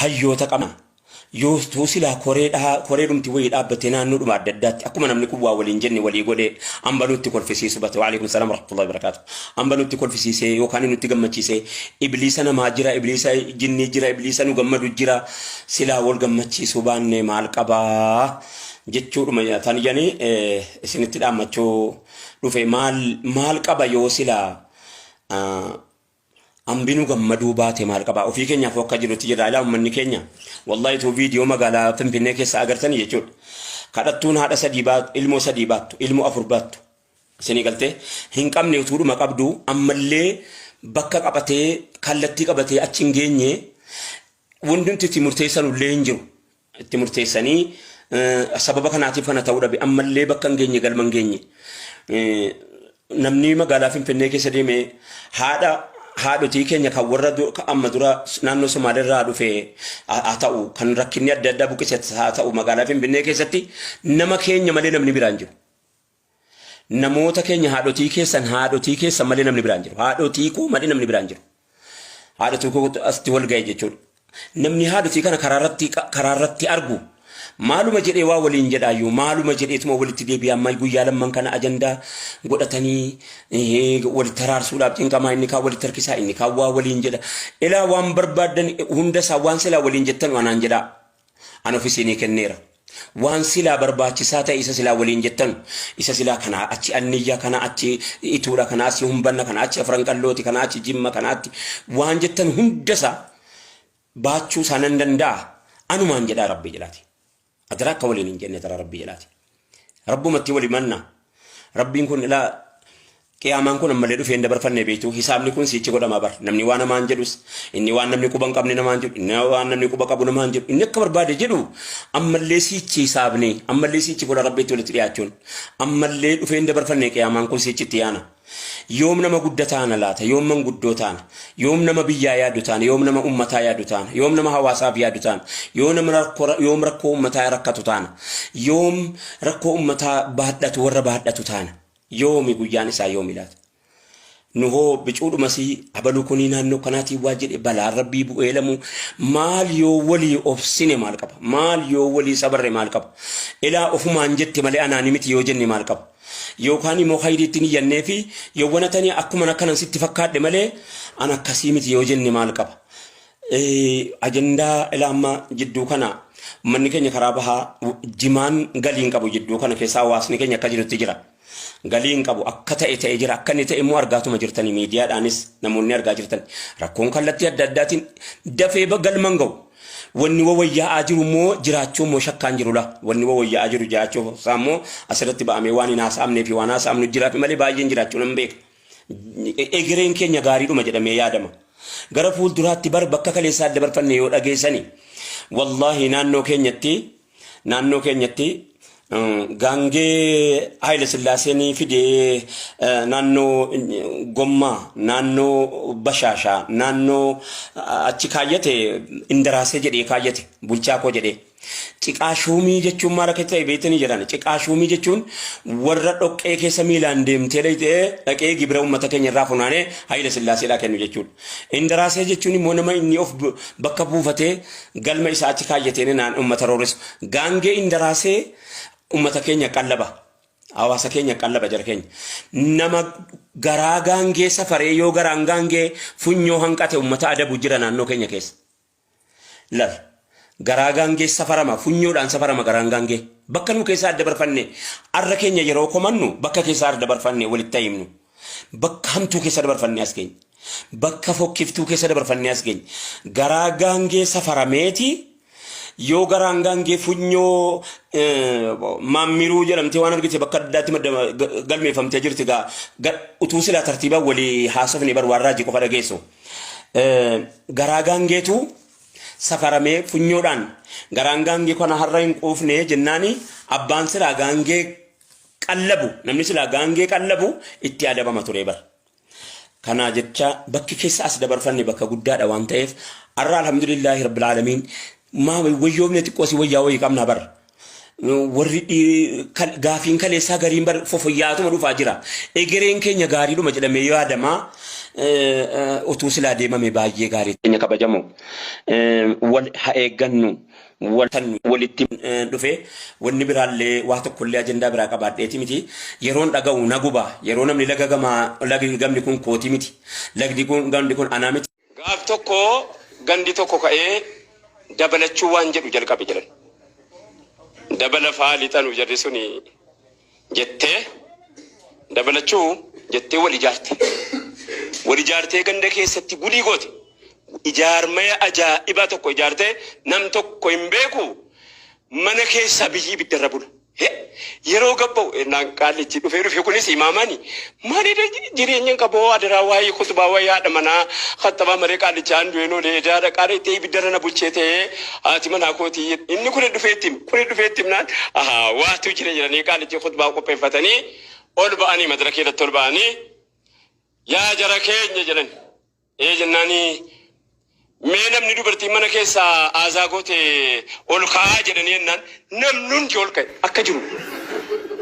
hayyoota qabna yoo tuusila koreedhumti wayii dhaabbatee naannoodhuma adda addaatti akkuma namni kun waa waliin jenne walii godhee ambanutti kolfisiisu bate waalaikum salaam warahmatullahi wabarakatuh ambanutti kolfisiisee yookaan nutti gammachiisee ibliisa namaa jira ibliisa jinnii jira ibliisa nu gammadu jira silaa wal gammachiisuu baannee maal qabaa jechuudha tan janii isinitti dhaammachuu dhufe maal qaba yoo silaa ambinu gammadu baate maal qaba ofii keenyaaf akka jirutti jira ilaa ummanni keenya wallahi tu viidiyoo magaalaa Finfinnee keessa agartanii jechuudha kadhattuun haadha sadii baatu ilmoo sadii baatu ilmoo afur baatu isinii galtee hin qabne utuudhuma qabdu ammallee bakka qabatee kallattii qabatee achi hin geenye wandumti itti murteessan illee hin jiru itti murteessanii sababa kanaatiif kana ta'uu dhabe ammallee bakka hin geenye galma hin geenye namni magaalaa Finfinnee keessa deeme haadhotii keenya kan warra amma dura naannoo Somaaliirraa dhufe haa ta'u kan rakkinni adda addaa buqqisatti haa ta'u magaalaa Finfinnee keessatti nama keenya malee namni biraan jiru. Namoota keenya haadhotii keessan malee namni biraan jiru. Haadhotii koo malee namni biraan jiru. Haadhotii koo asitti wal ga'e jechuudha. Namni haadhotii kana karaarratti argu maaluma jedhee waa waliin jedhaayyuu maaluma jedheetuma walitti deebi'ee amma guyyaa lamman kana ajandaa godhatanii walitti araarsuudhaaf cinqamaa inni kaan walitti harkisaa inni kaan waa waliin jedha ilaa waan barbaadan hunda isaa waan silaa waliin jettan waanaan jedhaa an ofiisinii kenneera waan silaa barbaachisaa ta'e isa silaa waliin jettan isa silaa kana achi anniyyaa kana achi ituudha kana achi humbanna kana achi afran qallooti kana achi jimma kanaatti waan jettan hundasaa baachuu isaanan danda'a anumaan jedhaa rabbi jedhaati. أدراك ولين جنة ترى ربي جلاتي ربو متي ولي منا ربي نكون لا قيامان كون أمالي في عند برفان نبيتو حساب نكون سيتشي قدام أبر نمني وانا ما أنجلوس إني وانا نمني كوبان قبني نما أنجل إني وانا نمني كوبا قبنا ما أنجل إني كبر بعد جلو أمالي سيتشي حسابني أمالي سيتشي قدام ربي تولي ترياتون أمالي في عند برفان قيامان كون سيتشي تيانا يوم نما قدتانا لاتا يوم من قدوتانا يوم نما بيا يادوتانا يوم نما أمتا يادوتانا يوم نما هواسا يادوتانا يوم ركو أمتا ركتوتانا يوم ركو أمتا بهدت ور بهدتوتانا يومي قيان سا يومي لات نهو بجود مسي أبلو كونينا نو كناتي واجد بلا ربي بوئلمو مال يو ولي أوف سيني مالكب مال يو ولي صبر مالكب إلا أوف مانجت مالي أنا نمتي يوجني مالكب يوكاني مخيري تني ينفي يوانا تاني أكو منا كان ستفكات مالي أنا كسيمتي يوجني مالكب أجندا إلا أما جدو كنا من كن يخربها جمان غالين كابو جدو كنا كيسا واسني كن يكاجر تجرا غالين كابو أكتا إتا إجرا أكني تا إمو أرغاتو مجرتني ميديا دانس نموني أرغاجرتن ركون كالتي أداداتين دفع بغل منغو wanni wawayyaa ajiru moo jiraachuu moo shakkaan jiru la wanni wawayyaa ajiru jiraachuu saammoo asirratti ba'amee waan hin haasa'amnee fi waan haasa'amnu jiraatu malee baay'een jiraachuu nan beeka egereen keenya gaariidhuma jedhamee yaadama gara fuulduraatti bakka kaleessaa dabarfanne yoo dhageessani wallahi naannoo keenyatti gaangee Haile Sillaaseenii fidee naannoo Gommaa naannoo Bashaashaa naannoo achi kaayyate Indaraasee jedhee kaayyate bulchaa koo jedhee ciqaashuumii jechuun maal akka ta'e beektanii jedhan ciqaashuumii jechuun warra dhoqqee keessa miilaan deemtee dhaqee gibira uummata keenya irraa funaanee Haile Sillaaseedhaa kennu jechuudha. Indaraasee jechuun immoo nama inni of bakka buufatee galma isaa achi kaayyatee naan uummata roorrisu gaangee Indaraasee ummata keenya qallaba hawaasa keenya qallaba jara keenya nama garaa gaangee safaree yoo garaan gaangee funyoo hanqate ummata adabu jira naannoo keenya keessa lal garaa gaangee safarama funyoodhaan safarama garaan gaangee bakka nu keessa adda barfanne arra keenya yeroo komannu bakka keessa adda barfanne walitti himnu bakka hamtuu keessa dabarfanne as keenya bakka fokkiftuu keessa dabarfanne as keenya garaa gaangee safarameeti yoo garaan gaangee funyoo maammiruu jedhamtee waan argite bakka addaatti galmeeffamtee jirti utuu silaa tartiibaa walii haasofne bar waan raajii qofa dhageessu garaa gaangeetu safaramee funyoodhaan garaan gaangee kana har'a hin quufne jennaani abbaan silaa gaangee qallabu namni silaa gaangee qallabu itti adabama ture bar kana jecha bakki keessa as dabarfanne bakka guddaadha waan ta'eef har'a alhamdulillahi rabbil alamin ما ويوم نتقوسي ويا ويقامنا بر warri gaafiin kaleessaa gariin bar fofayyaatuma dhufaa jira. Egereen keenya gaariidhuma jedhamee yaadamaa utuu silaa deemame baay'ee gaarii. Keenya kabajamu wal haa eeggannu. Walitti dhufee wanni biraallee waa tokkollee ajandaa biraa qabaadheeti miti. Yeroon dhaga'u naguba. Yeroo namni lagi gamni kun kooti miti. Gandi kun anaa miti. Gaaf tokko gandi tokko ka'ee dabalachuu waan jedhu jalqabe jedhan. Dabala fa'aa lixanu jarri suni jettee dabalachuu jettee wal ijaarte. Wal ijaartee ganda keessatti gudii goote. Ijaarmee ajaa'ibaa tokko ijaartee nam tokko hin beeku mana keessa biyyi biddarra bula. Yeroo gabba'u naan qaalichi dhufee kunis imaamani maalidha jireenyaan qaboo adaraa waa'ee kutubaa waa'ee haadha manaa khattabaa maree qaalichaan du'eenoo leedaadha qaarii ta'ee biddarra na bulchee ta'ee haati manaa kootii inni kun dhufeetti naan waatu jira jedhanii qaalichi kutubaa qopheeffatanii ol ba'anii madaraka irratti ol ba'anii yaa jara keenya jedhan jennaanii. Mee namni dubartii mana keessa aazaa goote ol ka'aa jedhanii jennaan namni hundi ol ka'e akka jiru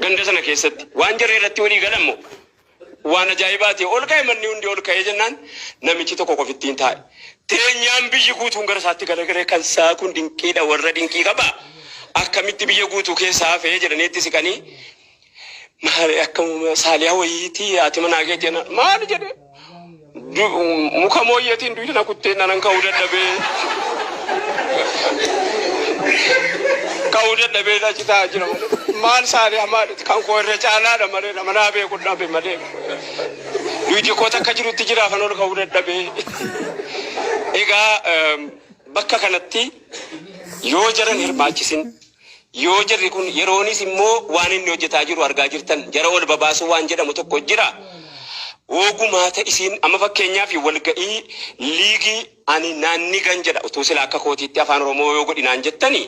ganda sana keessatti waan jarri irratti walii galammo waan ajaa'ibaati ol ka'e manni hundi ol ka'ee jennaan namichi tokko qofittiin taa'e teenyaan biyyi guutuun gara isaatti garagaree kan isaa kun dinqiidha warra dinqii qaba akkamitti biyya guutuu keessaa hafee jedhaniitti siqanii maali akka saaliyaa wayiitii haati manaa kee jenna maali jedhee. Muka mooyyeetiin duwidana kuttee nanan ka'uu dadhabee achitaa jira maal saaliyaa maal kan koo irra caalaadha malee manaa beeku dhabe malee duwidi koo takka jirutti jira afan ol ka'uu dadhabee. Egaa bakka kanatti yoo jaran hirmaachisin yoo jarri kun yeroonis immoo waan inni hojjetaa jiru argaa jirtan jara ol babaasuu waan jedhamu tokko jira. Ogummaa ta'isiin amma fakkeenyaaf walga'ii liigii ani naannigan jedha utuu sila akka kootiitti afaan Oromoo yoo godhinaan jettani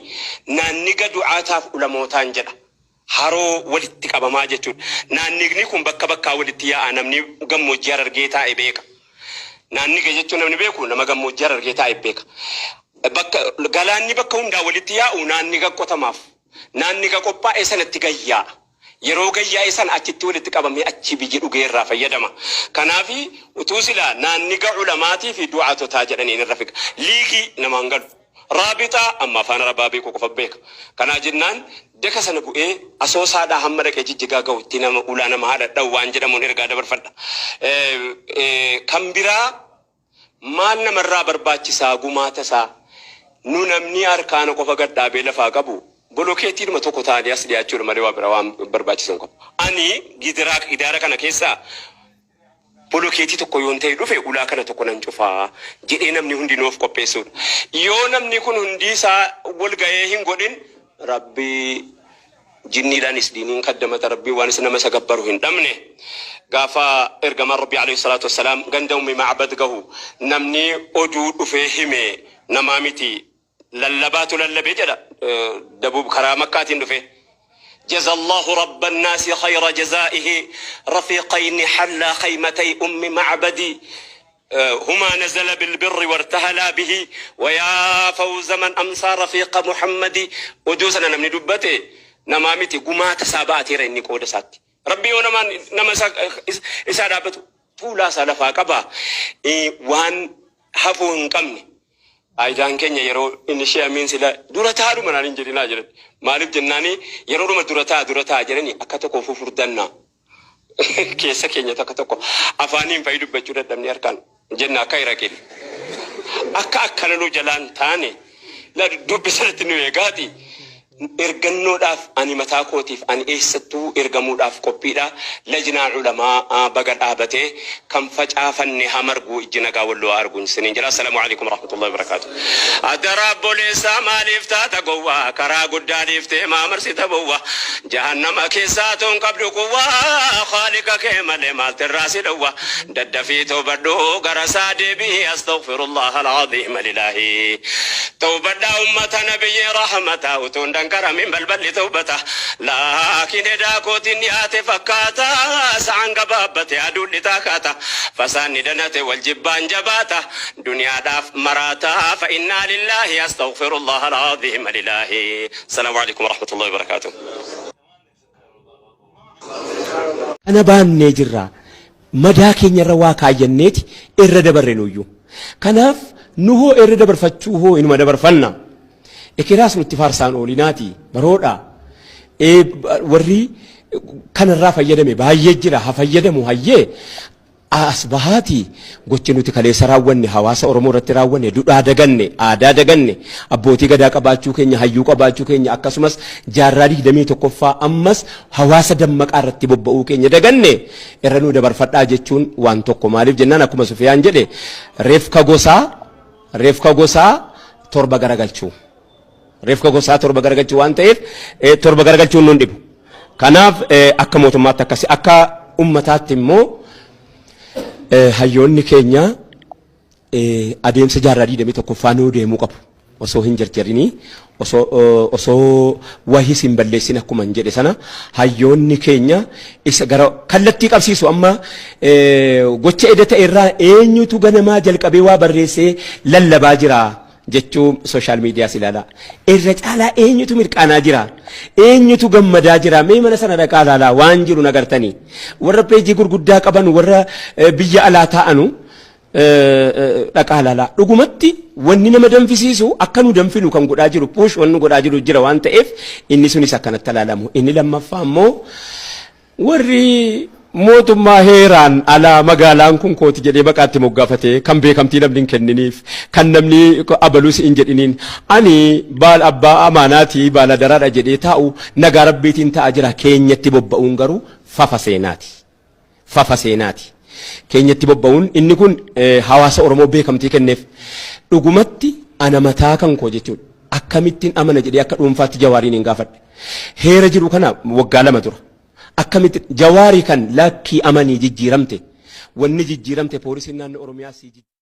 naanniga du'aataaf ulamootaan jedha haroo walitti qabamaa jechuudha. Naannigni kun bakka bakkaa walitti yaa'a namni gammoojjii Harargee taa'e beeka. Naanniga jechuun namni beeku nama gammoojjii Harargee taa'e beeka. Galaanni bakka hundaa walitti yaa'u naanniga qotamaaf naanniga qophaa'e sanatti gayyaa'a. Yeroo gayyaa'e san achitti walitti qabamee achi biyyi dhugee irraa fayyadama. Kanaafi utuu silaa naanniga ulamaatii fi du'aatotaa jedhaniin irra fiqa. Liigii namaan galu. Raabixaa amma afaan Arabaa beeku qofa beeka. Kanaa jennaan daka sana bu'ee asoosaadhaa hamma dhaqee jijjigaa ga'u itti nama ulaa nama haadha dha'u waan jedhamuun ergaa dabarfadha. Kan biraa maal namarraa barbaachisaa gumaata isaa nu namni harkaana qofa gadhaabee lafaa qabu. Bolokeetiin ma tokko taa'anii as dhiyaachuudha malee waa bira waan barbaachisan qabu. Ani gidaara kana keessaa bolokeetii tokko yoon ta'e dhufe ulaa kana tokko nan cufaa jedhee namni hundi nuuf qopheessuudha. Yoo namni kun hundi isaa wal ga'ee hin godhin rabbii jinniidhaanis diiniin kaddamata rabbii waan isa nama sagabbaru hin dhabne. Gaafa ergamaan rabbii alayhi salaatu wassalaam ganda ummi macbad gahu namni oduu dhufee hime namaa miti. Lallabaatu lallabee jedha dabuub karaa makkaatiin dhufe. جزا الله رب الناس خير جزائه رفيقين حلا خيمتي أم معبدي هما نزل بالبر وارتهلا به ويا فوز من أمسى رفيق محمد ودوسنا نمني دبته نمامتي قمات ساباتي ريني قود ساتي ربي ونمان نمسا إسادابتو طولا سالفا قبا وان حفون قمني Aidaan keenya yeroo inni sheemiin sila dura taa'u manaan hin jedhinaa jiran maaliif jennaani yeroo dhuma dura ta'a jedhani akka tokko fufurdannaa keessa keenya tokko afaaniin fayyadu dubbachuu dadhabne harkaan jenna akka iraqin akka lalu jalaan taane la dubbisatti nu eegaati ergannoodhaaf ani mataa kootiif ani eessattuu ergamuudhaaf qophiidha lajnaa ulamaa baga dhaabate kan facaafanne hamargu ijji nagaa walloo arguun sinin jira. Assalaamu alaykum warahmatullahi wabarakatuh. Adara boleessa maaliif taata gowwaa karaa guddaa dhiiftee maamarsita bowwaa jahannama keessaa toon qabdu quwwaa khaalika kee malee maaltirraa si dhowwaa daddafii toobadhoo gara isaa deebii astaghfirullah alazim lillahi توبة أمة نبي رحمته وتندنكر من بلبل توبته لكن إذا كنت نيات فكاتا سعن قبابتي أدول لتاكاتا فسان دنت والجبان جباتا دنيا داف مراتا فإنا لله أستغفر الله العظيم لله. السلام عليكم ورحمة الله وبركاته. أنا بان نجرا مداكين يرواكا جنيت إرد برنويو كناف نهو إرد برفتشوهو إنما دبرفلنا إكراس نتفارسان أوليناتي برودا وري كان الرافع يدمي باية جرا هفا يدمو هايه asbahaati gochi nuti kaleessa raawwanne hawaasa Oromoo irratti raawwanne duudhaa daganne aadaa daganne abbootii gadaa qabaachuu keenya hayyuu qabaachuu keenya akkasumas jaarraa 21ffaa ammas hawaasa dammaqaa irratti bobba'uu keenya daganne irra nu dabarfadhaa jechuun waan tokko maaliif jennaan akkuma Sufiyaan jedhe reefka gosaa torba garagalchuu waan ta'eef torba garagalchuun nun dhibu kanaaf akka mootummaatti akkasi akka ummataatti immoo hayyoonni keenya adeemsa jaarraa 21ffaa nuu deemuu qabu osoo hin jarjarinii osoo wahii hin balleessin akkuma hin jedhe sana hayyoonni keenya isa gara kallattii qabsiisu amma gocha edata irraa eenyutu ganamaa jalqabee waa barreessee lallabaa jira jechuu social media ilaala irra caalaa eenyutu mirqaanaa jira eenyutu gammadaa jira mee mana sana dhaqaa ilaalaa waan jiru nagartanii warra peejii gurguddaa qaban warra biyya alaa taa'anu dhaqaa ilaalaa dhugumatti wanni nama danfisiisu akka nu danfinu kan godhaa jiru puush wanni godhaa jiru jira waan ta'eef inni sunis akkanatti ilaalamu inni lammaffaa immoo warri mootummaa heeraan alaa magaalaan kun kooti jedhee baqaatti moggaafatee kan beekamtii namni hin kenniniif kan namni abaluus hin jedhiniin ani baal abbaa amaanaatii baala daraadha jedhee taa'u nagaa rabbiitiin ta'a jira keenyatti bobba'uun garuu fafa seenaati keenyatti bobba'uun inni kun hawaasa Oromoo beekamtii kenneef dhugumatti ana mataa kan koo jechuudha akkamittiin amana jedhee akka dhuunfaatti Jawaariin hin gaafadhe heera jiru kana waggaa 2 dura akkamitti Jawaarii kan lakkii amanii jijjiiramte wanni jijjiiramte poolisiin naannoo Oromiyaa